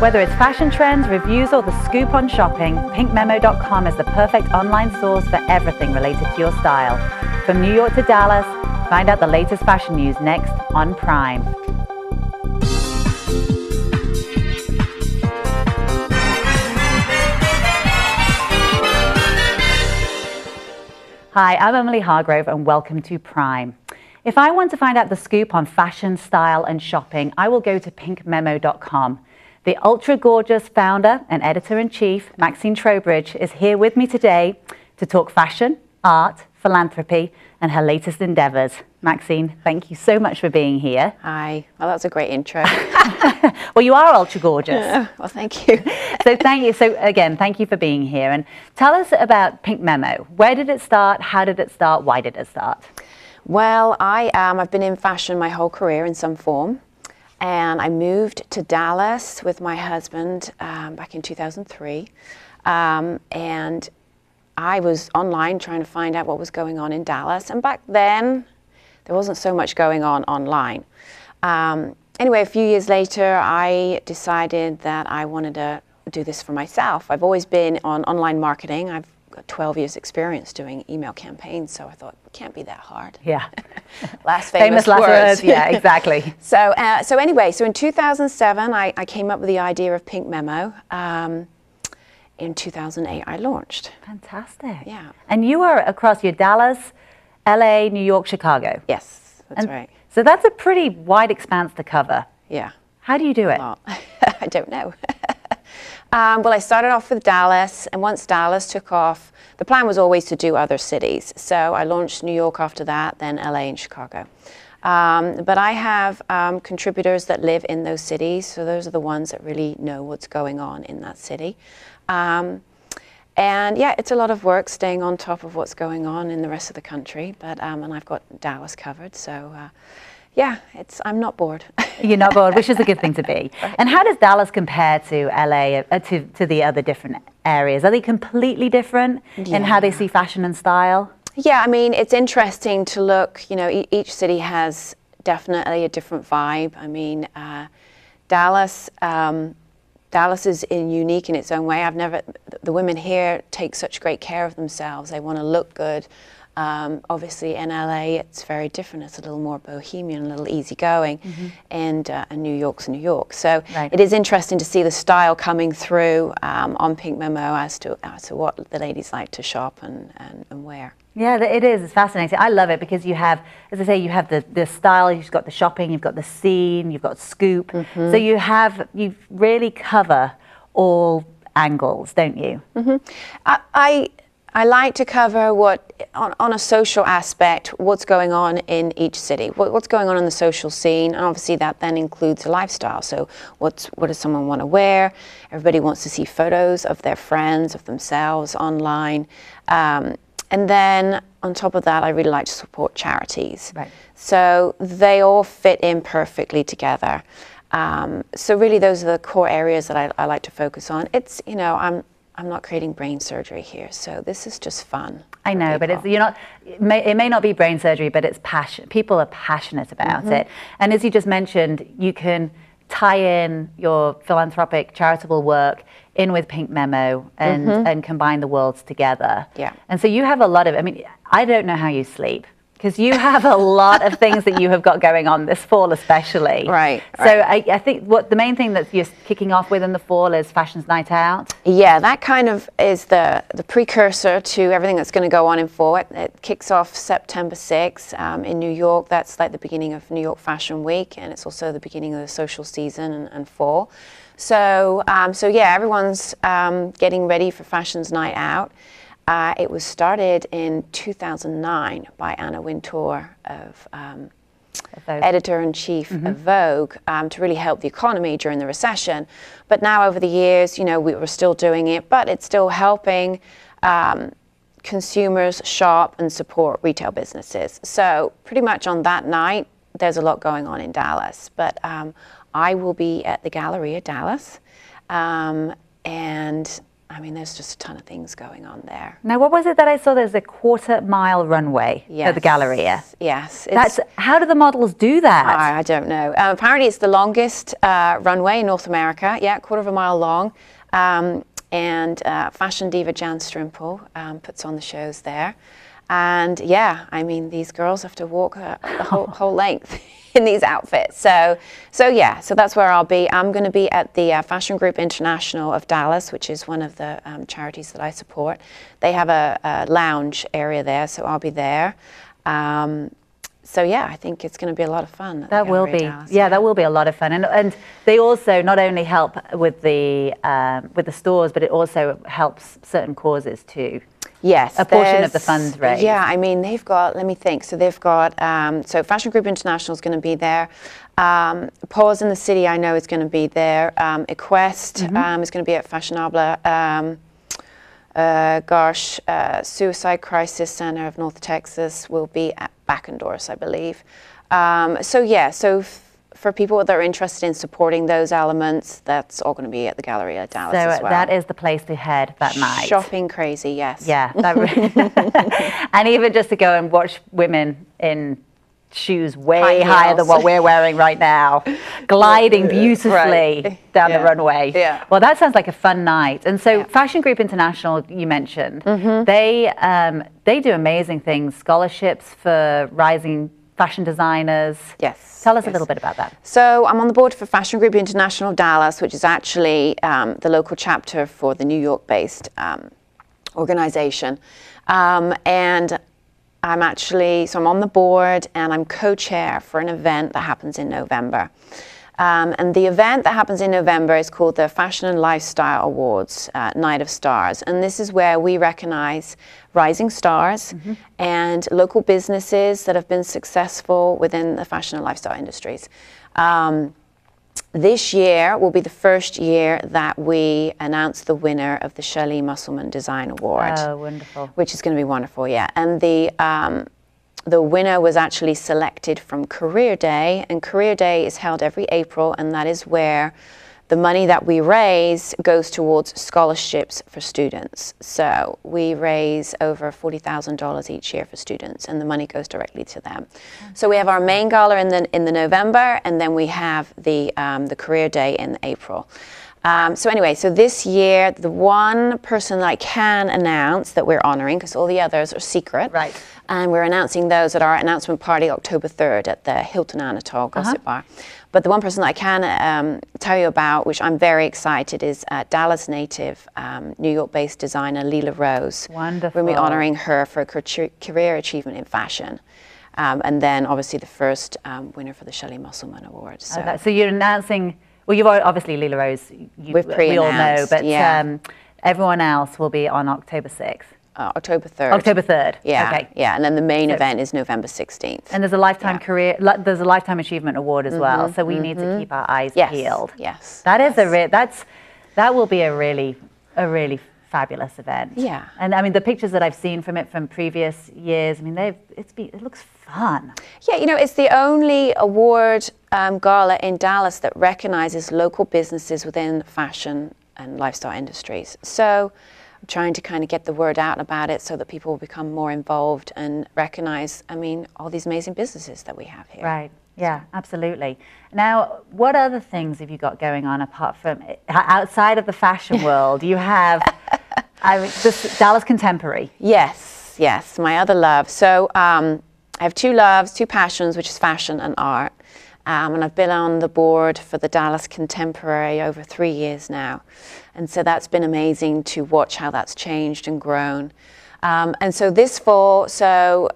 Whether it's fashion trends, reviews, or the scoop on shopping, pinkmemo.com is the perfect online source for everything related to your style. From New York to Dallas, find out the latest fashion news next on Prime. Hi, I'm Emily Hargrove and welcome to Prime. If I want to find out the scoop on fashion, style and shopping, I will go to pinkmemo.com. The ultra-gorgeous founder and editor-in-chief, Maxine Trowbridge, is here with me today to talk fashion, art, philanthropy, and her latest endeavors. Maxine, thank you so much for being here. Hi. Well, that was a great intro. Well, you are ultra-gorgeous. Well, thank you. So thank you. So again, thank you for being here. And tell us about Pink Memo. Where did it start? How did it start? Why did it start? Well, I've been in fashion my whole career in some form. And I moved to Dallas with my husband back in 2003. And I was online trying to find out what was going on in Dallas. And back then, there wasn't so much going on online. Anyway, a few years later, I decided that I wanted to do this for myself. I've always been on online marketing. I've got 12 years experience doing email campaigns, so I thought, it can't be that hard. Yeah. Last famous last words. Yeah, exactly. So anyway, so in 2007, I came up with the idea of Pink Memo. In 2008, I launched. Fantastic. Yeah. And you are across your Dallas, LA, New York, Chicago. Yes, that's right. So that's a pretty wide expanse to cover. Yeah. How do you do it? Well, I don't know. Well, I started off with Dallas, and once Dallas took off, the plan was always to do other cities. So I launched New York after that, then LA and Chicago. But I have contributors that live in those cities, so those are the ones that really know what's going on in that city. And yeah, it's a lot of work staying on top of what's going on in the rest of the country, but and I've got Dallas covered, so yeah, I'm not bored. You're not bored, which is a good thing to be. Right. And how does Dallas compare to LA, to the other different areas? Are they completely different in how they see fashion and style? Yeah, I mean, it's interesting to look, you know, each city has definitely a different vibe. I mean, Dallas is unique in its own way. The women here take such great care of themselves. They want to look good. Obviously in LA it's very different. It's a little more bohemian, a little easygoing, and New York's New York. So it is interesting to see the style coming through on Pink Memo as to what the ladies like to shop and wear. Yeah, it is. It's fascinating. I love it because you have, as I say, you have the style, you've got the shopping, you've got the scene, you've got scoop. So you really cover all angles, don't you? I like to cover on a social aspect, what's going on in each city, what's going on in the social scene, and obviously that then includes a lifestyle. So what does someone want to wear? Everybody wants to see photos of their friends, of themselves online. And then on top of that, I really like to support charities. Right. So they all fit in perfectly together. So really those are the core areas that I like to focus on. It's, you know, I'm not creating brain surgery here, so this is just fun. I know, but it may not be brain surgery, but it's passion. People are passionate about it. And as you just mentioned, you can tie in your philanthropic, charitable work in with Pink Memo and combine the worlds together. Yeah. And so you have a lot of, I mean, I don't know how you sleep, because you have a lot of things that you have got going on this fall especially. Right. So I think the main thing that you're kicking off with in the fall is Fashion's Night Out. Yeah, that kind of is the precursor to everything that's going to go on in fall. It kicks off September 6th in New York. That's like the beginning of New York Fashion Week, and it's also the beginning of the social season and fall. So yeah, everyone's getting ready for Fashion's Night Out. It was started in 2009 by Anna Wintour, editor-in-chief of Vogue, to really help the economy during the recession. But now over the years, you know, we were still doing it, but it's still helping consumers shop and support retail businesses. So pretty much on that night, there's a lot going on in Dallas. But I will be at the Galleria Dallas, and I mean, there's just a ton of things going on there. Now, what was it that I saw? There's a 1/4-mile runway at the Galleria. Yes. How do the models do that? I don't know. Apparently, it's the longest runway in North America. Yeah, 1/4 mile long. And fashion diva Jan Strimple puts on the shows there. And yeah, I mean, these girls have to walk the whole length in these outfits. So that's where I'll be. I'm going to be at the Fashion Group International of Dallas, which is one of the charities that I support. They have a lounge area there, so I'll be there. So yeah, I think it's going to be a lot of fun. That will be, yeah, that will be a lot of fun, and they also not only help with the stores, but it also helps certain causes too. Yes, a portion of the funds raised. Yeah, I mean they've got. Let me think. So they've got. So Fashion Group International is going to be there. Paws in the City, I know, is going to be there. Equest is going to be at Fashionable. Suicide Crisis Center of North Texas will be at Backendorse, I believe. So for people that are interested in supporting those elements, that's all going to be at the Galleria Dallas as well. That is the place to head that night. Shopping crazy, yes. Yeah. And even just to go and watch women in shoes way higher than what we're wearing right now, gliding beautifully down the runway. Yeah. Well, that sounds like a fun night. And so Fashion Group International, you mentioned, they do amazing things, scholarships for rising fashion designers. Yes. Tell us a little bit about that. So I'm on the board for Fashion Group International of Dallas, which is actually the local chapter for the New York-based organization. And I'm on the board and I'm co-chair for an event that happens in November. And the event that happens in November is called the Fashion and Lifestyle Awards, Night of Stars. And this is where we recognize rising stars and local businesses that have been successful within the fashion and lifestyle industries. This year will be the first year that we announce the winner of the Shirley Musselman Design Award. Oh, wonderful. Which is going to be wonderful, yeah. And the winner was actually selected from Career Day, and Career Day is held every April, and that is where the money that we raise goes towards scholarships for students. So we raise over $40,000 each year for students, and the money goes directly to them. So we have our main gala in the November, and then we have the Career Day in April. So anyway, so this year, the one person that I can announce that we're honoring, because all the others are secret, right? And we're announcing those at our announcement party October 3rd at the Hilton Anatole Gossip Bar. But the one person that I can tell you about, which I'm very excited, is Dallas native, New York-based designer Leela Rose. Wonderful. We'll be honoring her for career achievement in fashion. And then obviously the first winner for the Shirley Musselman Award. So, so you're announcing, well, you've obviously Leela Rose, we all know, but everyone else will be on October 6th. October 3rd. October 3rd. Yeah. Okay. Yeah, and then the main event is November 16th. And there's a lifetime there's a lifetime achievement award as well. So we need to keep our eyes peeled. Yes. That is that will be a really fabulous event. Yeah. And I mean the pictures that I've seen from it from previous years, I mean it looks fun. Yeah, you know, it's the only award gala in Dallas that recognizes local businesses within fashion and lifestyle industries. So I'm trying to kind of get the word out about it so that people will become more involved and recognize, I mean, all these amazing businesses that we have here. Right. Yeah, absolutely. Now, what other things have you got going on apart from outside of the fashion world? You have this Dallas Contemporary. Yes, my other love. So I have two loves, two passions, which is fashion and art. And I've been on the board for the Dallas Contemporary over 3 years now. And so that's been amazing to watch how that's changed and grown. And so this fall, September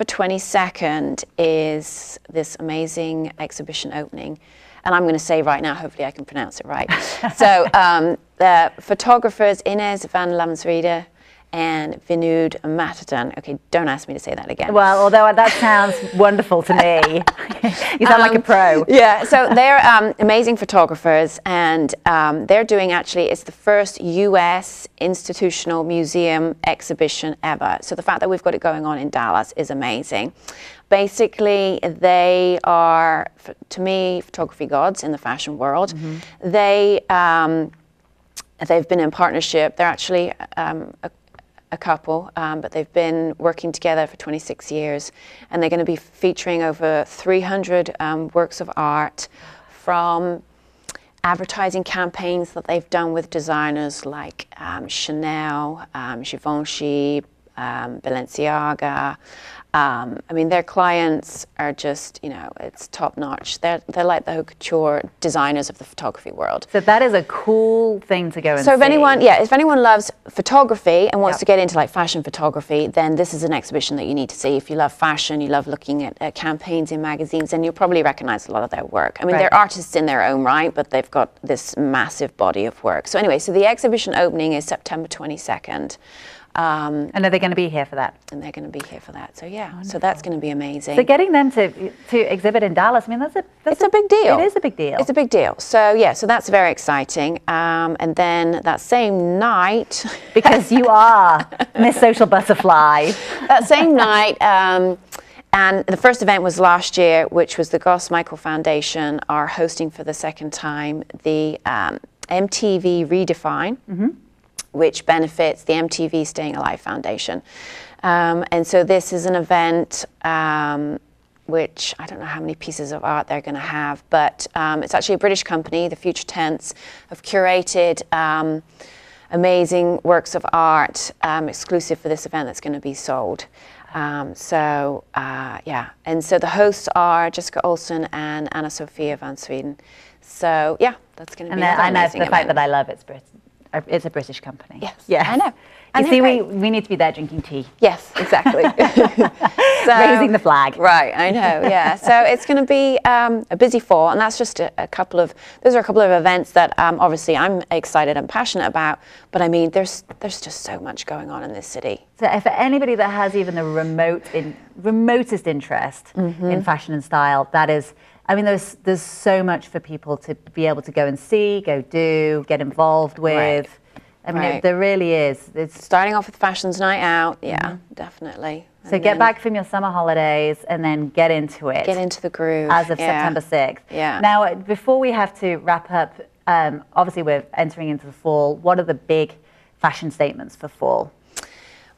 22nd is this amazing exhibition opening. And I'm going to say right now, hopefully I can pronounce it right. So the photographers Inez van Lamsriede and Vinud Matadon. Okay, don't ask me to say that again. Well, although that sounds wonderful to me. You sound like a pro. Yeah, so they're amazing photographers, and they're doing it's the first US institutional museum exhibition ever. So the fact that we've got it going on in Dallas is amazing. Basically, they are, to me, photography gods in the fashion world. They they've been in partnership. They're actually a couple, but they've been working together for 26 years, and they're going to be featuring over 300 works of art from advertising campaigns that they've done with designers like Chanel, Givenchy, Balenciaga. I mean, their clients are just, you know, it's top notch. They're like the haute couture designers of the photography world. So that is a cool thing to go and see. So if anyone loves photography and wants to get into like fashion photography, then this is an exhibition that you need to see. If you love fashion, you love looking at campaigns in magazines, then you'll probably recognize a lot of their work. I mean, they're artists in their own right, but they've got this massive body of work. So anyway, so the exhibition opening is September 22nd. And are they going to be here for that? And they're going to be here for that. So yeah, wonderful. So that's going to be amazing. So getting them to exhibit in Dallas, I mean, it's a big deal. It is a big deal. It's a big deal. So yeah, so that's very exciting. And then that same night, because you are Miss Social Butterfly. That same night, and the first event was last year, which was the Goss Michael Foundation are hosting for the second time the MTV Redefine. Which benefits the MTV Staying Alive Foundation. And so this is an event which I don't know how many pieces of art they're going to have, but it's actually a British company, the Future Tense, have curated amazing works of art exclusive for this event that's going to be sold. Yeah, and so the hosts are Jessica Olsen and Anna Sophia van Sweden. So yeah, that's going to be another amazing event. The fact that I love it's a British company. Yes, yes. I know. You see, we need to be there drinking tea. Yes, exactly. Raising the flag. Right, I know, yeah. So it's going to be a busy fall, and that's just those are a couple of events that obviously I'm excited and passionate about, but I mean, there's just so much going on in this city. So for anybody that has even the remotest interest in fashion and style, that is, I mean, there's so much for people to be able to go and see, go do, get involved with. Right. I mean, there really is. It's starting off with Fashions Night Out, yeah, definitely. So get back from your summer holidays and then get into it. Get into the groove. As of September 6th. Yeah. Now, before we have to wrap up, obviously we're entering into the fall. What are the big fashion statements for fall?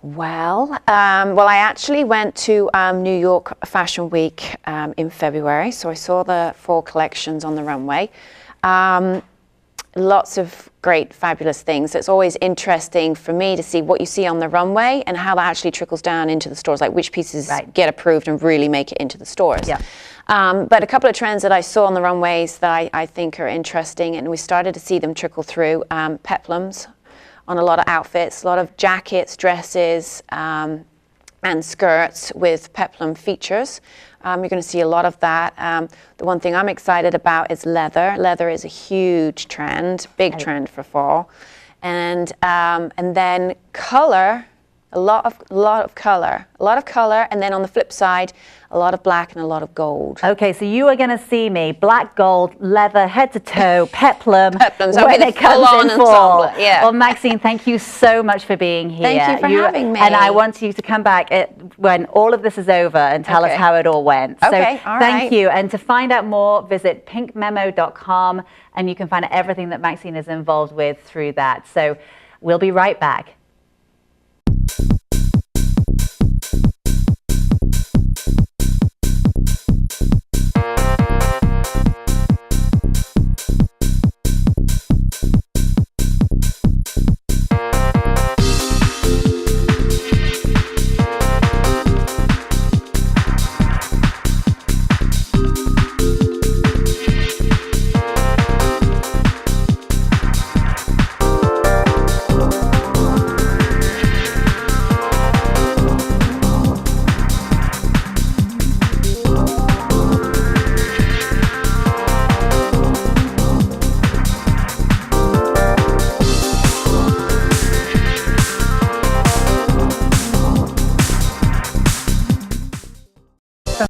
Well, I actually went to New York Fashion Week in February, so I saw the fall collections on the runway. Lots of great, fabulous things. It's always interesting for me to see what you see on the runway and how that actually trickles down into the stores, like which pieces get approved and really make it into the stores. Yeah. But a couple of trends that I saw on the runways that I think are interesting, and we started to see them trickle through, peplums on a lot of outfits, a lot of jackets, dresses, and skirts with peplum features. You're going to see a lot of that. The one thing I'm excited about is leather. Leather is a huge trend, big trend for fall, and then color. A lot of color, and then on the flip side, a lot of black and a lot of gold. Okay, so you are going to see me black, gold, leather, head to toe, peplum when it comes in fall. Yeah. Well, Maxine, thank you so much for being here. Thank you for having me. And I want you to come back when all of this is over and tell us how it all went. Okay, so thank you. And to find out more, visit pinkmemo.com, and you can find out everything that Maxine is involved with through that. So we'll be right back.